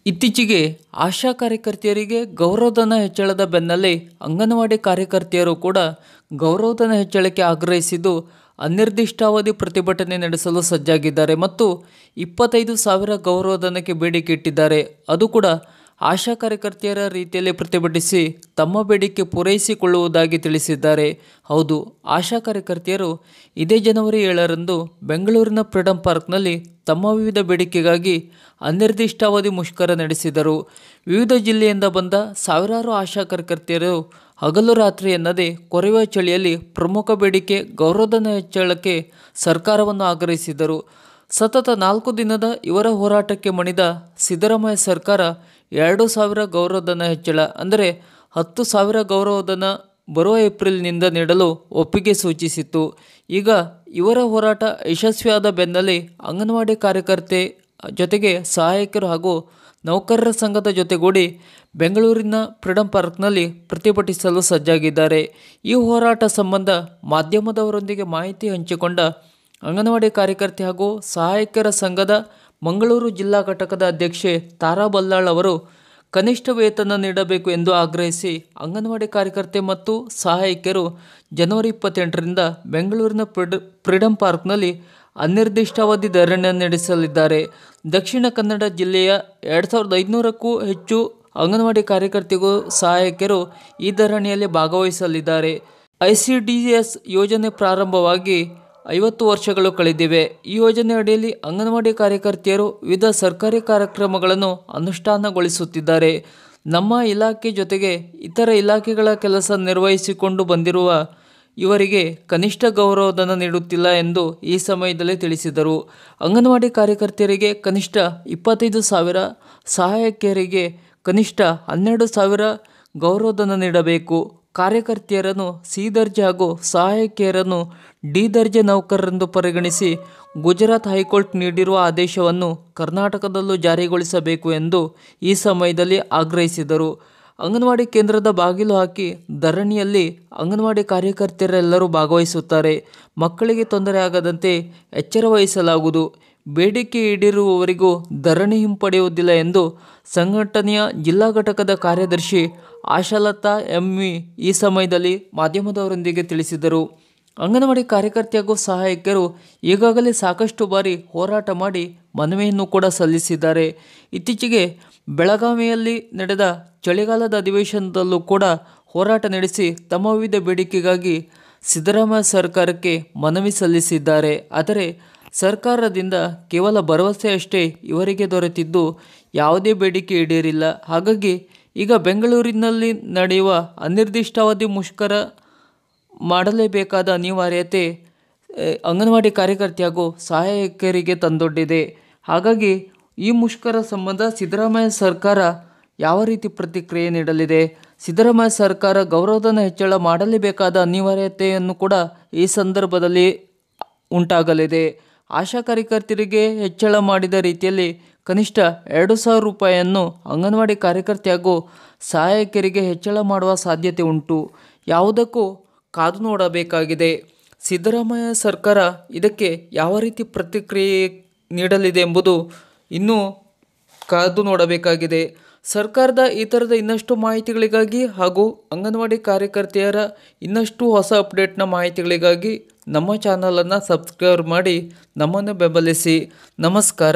ಇತ್ತೀಚೆಗೆ ಆಶಾ ಕಾರ್ಯಕರ್ತೆಯರಿಗೆ ಗೌರವಧನ ಹೆಚ್ಚಳದ ಬೆನ್ನಲ್ಲೇ ಅಂಗನವಾಡಿ ಕಾರ್ಯಕರ್ತೆಯರು ಕೂಡ ಗೌರವಧನ ಹೆಚ್ಚಳಕ್ಕೆ ಆಗ್ರಹಿಸಿದ್ದು ಅನಿರ್ದಿಷ್ಟಾವಧಿ ಪ್ರತಿಭಟನೆ ನಡೆಸಲು ಸಜ್ಜಾಗಿದ್ದಾರೆ ಮತ್ತು 25,000 ಗೌರವಧನಕ್ಕೆ ಬೇಡಿಕೆ ಇಟ್ಟಿದ್ದಾರೆ. ಅದು ಕೂಡ ಆಶಾ ಕಾರ್ಯಕರ್ತೆಯರ ರೀತಿಯಲ್ಲಿ ಪ್ರತಿಭಟಿಸಿ ತಮ್ಮ ಬೇಡಿಕೆ ಪೂರೈಸಿಕೊಳ್ಳುವುದಾಗಿ ತಿಳಿಸಿದ್ದಾರೆ. ಹೌದು, ಆಶಾ ಕಾರ್ಯಕರ್ತೆಯರು ಇದೇ ಜನವರಿ 7ರಂದು ಬೆಂಗಳೂರಿನ ಫ್ರೀಡಂ ಪಾರ್ಕ್ನಲ್ಲಿ ತಮ್ಮ ವಿವಿಧ ಬೇಡಿಕೆಗಾಗಿ ಅನಿರ್ದಿಷ್ಟಾವಧಿ ಮುಷ್ಕರ ನಡೆಸಿದರು. ವಿವಿಧ ಜಿಲ್ಲೆಯಿಂದ ಬಂದ ಸಾವಿರಾರು ಆಶಾ ಕಾರ್ಯಕರ್ತೆಯರು ಹಗಲು ರಾತ್ರಿ ಎನ್ನದೇ ಕೊರೆಯುವ ಚಳಿಯಲ್ಲಿ ಪ್ರಮುಖ ಬೇಡಿಕೆ ಗೌರವಧನ ಹೆಚ್ಚಳಕ್ಕೆ ಸರ್ಕಾರವನ್ನು ಆಗ್ರಹಿಸಿದರು. ಸತತ 4 ದಿನದ ಇವರ ಹೋರಾಟಕ್ಕೆ ಮಣಿದ ಸಿದ್ದರಾಮಯ್ಯ ಸರ್ಕಾರ 2,000 ಗೌರವಧನ ಹೆಚ್ಚಳ ಅಂದರೆ 10,000 ಗೌರವಧನ ಬರುವ ಏಪ್ರಿಲ್ನಿಂದ ನೀಡಲು ಒಪ್ಪಿಗೆ ಸೂಚಿಸಿತ್ತು. ಈಗ ಇವರ ಹೋರಾಟ ಯಶಸ್ವಿಯಾದ ಬೆನ್ನಲ್ಲೇ ಅಂಗನವಾಡಿ ಕಾರ್ಯಕರ್ತೆ ಜೊತೆಗೆ ಸಹಾಯಕರು ಹಾಗೂ ನೌಕರರ ಸಂಘದ ಜೊತೆಗೂಡಿ ಬೆಂಗಳೂರಿನ ಫ್ರೀಡಂ ಪಾರ್ಕ್ನಲ್ಲಿ ಪ್ರತಿಭಟಿಸಲು ಸಜ್ಜಾಗಿದ್ದಾರೆ. ಈ ಹೋರಾಟ ಸಂಬಂಧ ಮಾಧ್ಯಮದವರೊಂದಿಗೆ ಮಾಹಿತಿ ಹಂಚಿಕೊಂಡ ಅಂಗನವಾಡಿ ಕಾರ್ಯಕರ್ತೆ ಹಾಗೂ ಸಹಾಯಕರ ಸಂಘದ ಮಂಗಳೂರು ಜಿಲ್ಲಾ ಘಟಕದ ಅಧ್ಯಕ್ಷೆ ತಾರಾ ಬಲ್ಲಾಳ್ ಅವರು ಕನಿಷ್ಠ ವೇತನ ನೀಡಬೇಕು ಎಂದು ಆಗ್ರಹಿಸಿ ಅಂಗನವಾಡಿ ಕಾರ್ಯಕರ್ತೆ ಮತ್ತು ಸಹಾಯಕರು ಜನವರಿ 28ರಿಂದ ಬೆಂಗಳೂರಿನ ಫ್ರೀಡಂ ಪಾರ್ಕ್ನಲ್ಲಿ ಅನಿರ್ದಿಷ್ಟಾವಧಿ ಧರಣಿ ನಡೆಸಲಿದ್ದಾರೆ. ದಕ್ಷಿಣ ಕನ್ನಡ ಜಿಲ್ಲೆಯ 2,500ಕ್ಕೂ ಹೆಚ್ಚು ಅಂಗನವಾಡಿ ಕಾರ್ಯಕರ್ತೆಗೂ ಸಹಾಯಕರು ಈ ಧರಣಿಯಲ್ಲಿ ಭಾಗವಹಿಸಲಿದ್ದಾರೆ. ICDS ಯೋಜನೆ ಪ್ರಾರಂಭವಾಗಿ 50 ವರ್ಷಗಳು ಕಳೆದಿವೆ. ಈ ಯೋಜನೆ ಅಡಿಯಲ್ಲಿ ಅಂಗನವಾಡಿ ಕಾರ್ಯಕರ್ತೆಯರು ವಿವಿಧ ಸರ್ಕಾರಿ ಕಾರ್ಯಕ್ರಮಗಳನ್ನು ಅನುಷ್ಠಾನಗೊಳಿಸುತ್ತಿದ್ದಾರೆ. ನಮ್ಮ ಇಲಾಖೆ ಜೊತೆಗೆ ಇತರ ಇಲಾಖೆಗಳ ಕೆಲಸ ನಿರ್ವಹಿಸಿಕೊಂಡು ಬಂದಿರುವ ಇವರಿಗೆ ಕನಿಷ್ಠ ಗೌರವಧನ ನೀಡುತ್ತಿಲ್ಲ ಎಂದು ಈ ಸಮಯದಲ್ಲಿ ತಿಳಿಸಿದರು. ಅಂಗನವಾಡಿ ಕಾರ್ಯಕರ್ತೆಯರಿಗೆ ಕನಿಷ್ಠ 25,000, ಸಹಾಯಕಿಯರಿಗೆ ಕನಿಷ್ಠ 12,000 ಗೌರವಧನ ನೀಡಬೇಕು. ಕಾರ್ಯಕರ್ತೆಯರನ್ನು ಸಿ ದರ್ಜೆ ಹಾಗೂ ಸಹಾಯಕಿಯರನ್ನು ಡಿ ದರ್ಜೆ ನೌಕರರೆಂದು ಪರಿಗಣಿಸಿ ಗುಜರಾತ್ ಹೈಕೋರ್ಟ್ ನೀಡಿರುವ ಆದೇಶವನ್ನು ಕರ್ನಾಟಕದಲ್ಲೂ ಜಾರಿಗೊಳಿಸಬೇಕು ಎಂದು ಈ ಸಮಯದಲ್ಲಿ ಆಗ್ರಹಿಸಿದರು. ಅಂಗನವಾಡಿ ಕೇಂದ್ರದ ಬಾಗಿಲು ಹಾಕಿ ಧರಣಿಯಲ್ಲಿ ಅಂಗನವಾಡಿ ಕಾರ್ಯಕರ್ತೆಯರೆಲ್ಲರೂ ಭಾಗವಹಿಸುತ್ತಾರೆ. ಮಕ್ಕಳಿಗೆ ತೊಂದರೆ ಆಗದಂತೆ ಎಚ್ಚರ ವಹಿಸಲಾಗುವುದು. ಬೇಡಿಕೆ ಈಡೇರುವವರೆಗೂ ಧರಣಿ ಹಿಂಪಡೆಯುವುದಿಲ್ಲ ಎಂದು ಸಂಘಟನೆಯ ಜಿಲ್ಲಾ ಘಟಕದ ಕಾರ್ಯದರ್ಶಿ ಆಶಾಲತಾ ಎಂವಿ ಈ ಸಮಯದಲ್ಲಿ ಮಾಧ್ಯಮದವರೊಂದಿಗೆ ತಿಳಿಸಿದರು. ಅಂಗನವಾಡಿ ಕಾರ್ಯಕರ್ತೆ ಹಾಗೂ ಸಹಾಯಕರು ಈಗಾಗಲೇ ಸಾಕಷ್ಟು ಬಾರಿ ಹೋರಾಟ ಮಾಡಿ ಮನವಿಯನ್ನು ಕೂಡ ಸಲ್ಲಿಸಿದ್ದಾರೆ. ಇತ್ತೀಚೆಗೆ ಬೆಳಗಾವಿಯಲ್ಲಿ ನಡೆದ ಚಳಿಗಾಲದ ಅಧಿವೇಶನದಲ್ಲೂ ಕೂಡ ಹೋರಾಟ ನಡೆಸಿ ತಮ್ಮ ವಿವಿಧ ಬೇಡಿಕೆಗಾಗಿ ಸಿದ್ದರಾಮಯ್ಯ ಸರ್ಕಾರಕ್ಕೆ ಮನವಿ ಸಲ್ಲಿಸಿದ್ದಾರೆ. ಆದರೆ ಸರ್ಕಾರದಿಂದ ಕೇವಲ ಭರವಸೆಯಷ್ಟೇ ಇವರಿಗೆ ದೊರೆತಿದ್ದು ಯಾವುದೇ ಬೇಡಿಕೆ ಈಡೇರಿಲ್ಲ. ಹಾಗಾಗಿ ಈಗ ಬೆಂಗಳೂರಿನಲ್ಲಿ ನಡೆಯುವ ಅನಿರ್ದಿಷ್ಟಾವಧಿ ಮುಷ್ಕರ ಮಾಡಲೇಬೇಕಾದ ಅನಿವಾರ್ಯತೆ ಅಂಗನವಾಡಿ ಕಾರ್ಯಕರ್ತೆ ಹಾಗೂ ಸಹಾಯಕರಿಗೆ ತಂದೊಡ್ಡಿದೆ. ಹಾಗಾಗಿ ಈ ಮುಷ್ಕರ ಸಂಬಂಧ ಸಿದ್ದರಾಮಯ್ಯ ಸರ್ಕಾರ ಯಾವ ರೀತಿ ಪ್ರತಿಕ್ರಿಯೆ ನೀಡಲಿದೆ? ಸಿದ್ದರಾಮಯ್ಯ ಸರ್ಕಾರ ಗೌರವಧನ ಹೆಚ್ಚಳ ಮಾಡಲೇಬೇಕಾದ ಅನಿವಾರ್ಯತೆಯನ್ನು ಕೂಡ ಈ ಸಂದರ್ಭದಲ್ಲಿ ಉಂಟಾಗಲಿದೆ. ಆಶಾ ಕಾರ್ಯಕರ್ತರಿಗೆ ಹೆಚ್ಚಳ ಮಾಡಿದ ರೀತಿಯಲ್ಲಿ ಕನಿಷ್ಠ 2,000 ರೂಪಾಯಿಯನ್ನು ಅಂಗನವಾಡಿ ಕಾರ್ಯಕರ್ತೆ ಹಾಗೂ ಸಹಾಯಕರಿಗೆ ಹೆಚ್ಚಳ ಮಾಡುವ ಸಾಧ್ಯತೆ ಉಂಟು. ಯಾವುದಕ್ಕೂ ಕಾದು ನೋಡಬೇಕಾಗಿದೆ. ಸಿದ್ದರಾಮಯ್ಯ ಸರ್ಕಾರ ಇದಕ್ಕೆ ಯಾವ ರೀತಿ ಪ್ರತಿಕ್ರಿಯೆ ನೀಡಲಿದೆ ಎಂಬುದು ಇನ್ನೂ ಕಾದು ನೋಡಬೇಕಾಗಿದೆ. ಸರ್ಕಾರದ ಈ ಥರದ ಇನ್ನಷ್ಟು ಮಾಹಿತಿಗಳಿಗಾಗಿ ಹಾಗೂ ಅಂಗನವಾಡಿ ಕಾರ್ಯಕರ್ತೆಯರ ಇನ್ನಷ್ಟು ಹೊಸ ಅಪ್ಡೇಟ್ನ ಮಾಹಿತಿಗಳಿಗಾಗಿ ನಮ್ಮ ಚಾನಲನ್ನು ಸಬ್ಸ್ಕ್ರೈಬ್ ಮಾಡಿ ನಮ್ಮನ್ನು ಬೆಂಬಲಿಸಿ. ನಮಸ್ಕಾರ.